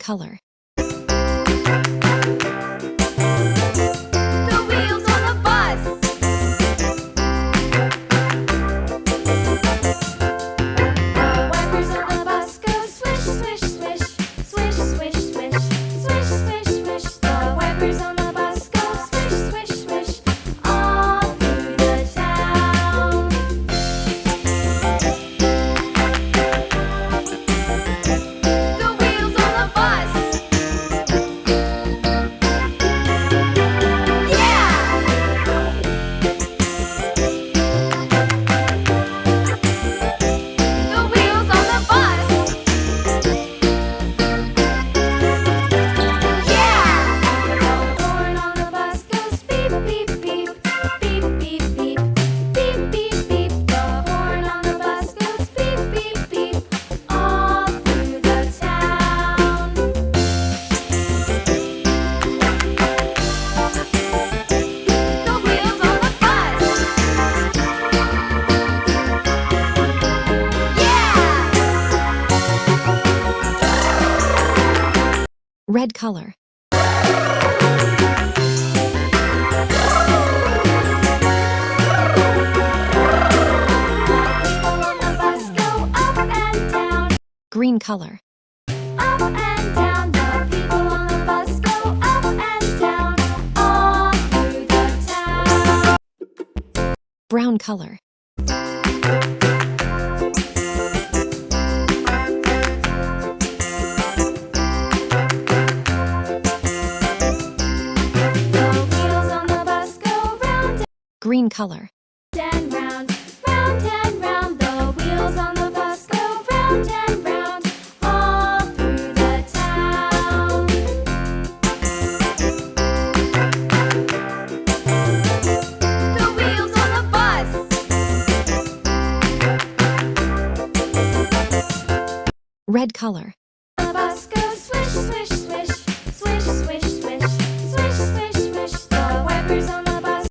color. The wheels on the bus. The wipers on the bus go swish, swish, swish, swish, swish, swish, swish, swish, swish. The wipers on the bus go swish, swish, swish, all through the town. The wheels on the bus. Yeah! The wheels on the bus. Yeah! The horn on the bus goes beep, beep, beep, beep, beep, beep, beep, beep, beep. The horn on the bus goes beep, beep, beep, all through the town. The wheels on the bus. Yeah! Red color. People on the bus go up and down, Green color. up and down. The people on the bus go up and down, all through the town. Brown color. The wheels on the bus go round Green color. and round, round and round. The wheels on the bus go round and round, all through the town. The wheels on the bus. Red color. The bus goes swish, swish, swish,